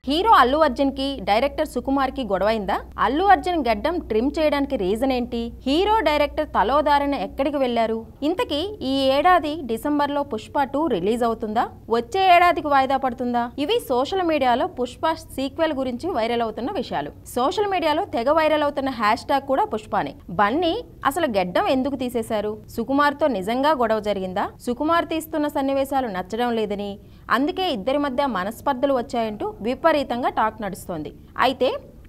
Hero Allu Arjun కి director Sukumar కి గొడవైందా? అల్లు అర్జున్ గడ్డం ట్రిమ్ చేయడానికి రీజన్ ఏంటి? హీరో డైరెక్టర్ తలోదారిన ఎక్కడికి వెళ్లారు? ఇంతకీ ఈ ఏడాది డిసెంబర్ లో పుష్ప 2 రిలీజ్ అవుతుందా? వచ్చే ఏడాదికి వాయిదా పడుతుందా? ఇవి సోషల్ మీడియాలో పుష్ప సీక్వెల్ గురించి వైరల్ అవుతున్న విషయాలు. సోషల్ మీడియాలో తెగ వైరల్ అవుతున్న హ్యాష్ ట్యాగ్ కూడా పుష్పనే. బన్నీ అసలు గడ్డం ఎందుకు తీసేశారు? సుకుమార్ తో నిజంగా గొడవ జరిగిందా? సుకుమార్ తీస్తున్న సన్నివేశాలు నచ్చడం లేదని, అందుకే ఇద్దరి మధ్య మనస్పర్ధలు వచ్చాయంటూ విపరీతంగా టాక్ నడుస్తోంది. అయితే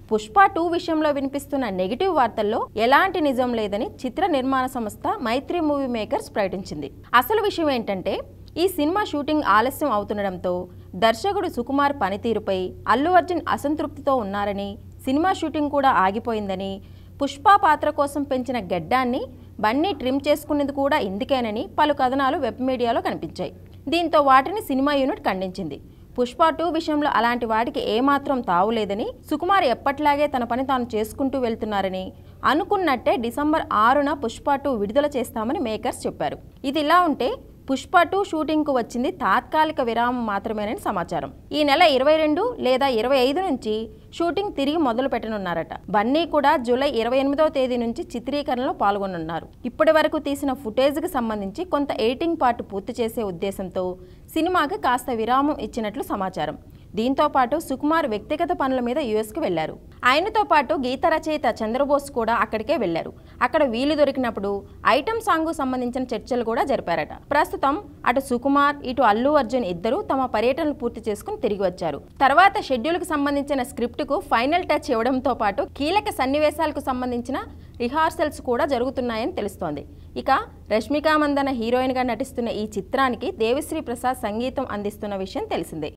పుష్ప 2 విషయంలో వినిపిస్తున్న నెగిటివ్ వార్తల్లో ఎలాంటి నిజం లేదని చిత్ర నిర్మాణ సంస్థ మైత్రి మూవీ మేకర్స్ ప్రకటించింది. అసలు విషయం ఏంటంటే, ఈ సినిమా షూటింగ్ ఆలస్యం అవుతుండడంతో దర్శకుడు సుకుమార్ పనితీరుపై అల్లు అర్జున్ అసంతృప్తితో ఉన్నారని, సినిమా షూటింగ్ కూడా ఆగిపోయిందని, పుష్ప పాత్ర కోసం పెంచిన గెడ్డాన్ని బన్నీ ట్రిమ్ చేసుకునేది కూడా ఇందుకేనని పలు కథనాలు వెబ్ మీడియాలో కనిపించాయి. దీంతో వాటిని సినిమా యూనిట్ ఖండించింది. పుష్ప 2 విషయంలో అలాంటి వాటికి ఏమాత్రం తావులేదని, సుకుమార్ ఎప్పట్లాగే తన పని తాను చేసుకుంటూ వెళ్తున్నారని, అనుకున్నట్టే డిసెంబర్ 6న పుష్ప 2 విడుదల చేస్తామని మేకర్స్ చెప్పారు. ఇది ఇలా ఉంటే పుష్ప 2 షూటింగ్ కు వచ్చింది తాత్కాలిక విరామం మాత్రమేనని సమాచారం. ఈ నెల 22 లేదా 25 నుంచి షూటింగ్ తిరిగి మొదలు పెట్టనున్నారట. బన్నీ కూడా జూలై 28వ తేదీ నుంచి చిత్రీకరణలో పాల్గొనున్నారు. ఇప్పటి వరకు తీసిన ఫుటేజ్కి సంబంధించి కొంత ఎడిటింగ్ పార్ట్ పూర్తి చేసే ఉద్దేశంతో సినిమాకి కాస్త విరామం ఇచ్చినట్లు సమాచారం. దీంతో పాటు సుకుమార్ వ్యక్తిగత పనుల మీద యుఎస్కి వెళ్లారు. ఆయనతో పాటు గీత రచయిత చంద్రబోస్ కూడా అక్కడికే వెళ్లారు. అక్కడ వీలు దొరికినప్పుడు ఐటమ్ సాంగ్ కు సంబంధించిన చర్చలు కూడా జరిపారట. ప్రస్తుతం అటు సుకుమార్ ఇటు అల్లు అర్జున్ ఇద్దరు తమ పర్యటనలు పూర్తి చేసుకుని తిరిగి వచ్చారు. తర్వాత షెడ్యూల్ కు సంబంధించిన స్క్రిప్ట్ కు ఫైనల్ టచ్ ఇవ్వడంతో పాటు కీలక సన్నివేశాలకు సంబంధించిన రిహార్సల్స్ కూడా జరుగుతున్నాయని తెలుస్తోంది. ఇక రష్మిక మందన హీరోయిన్ గా నటిస్తున్న ఈ చిత్రానికి దేవిశ్రీ ప్రసాద్ సంగీతం అందిస్తున్న విషయం తెలిసిందే.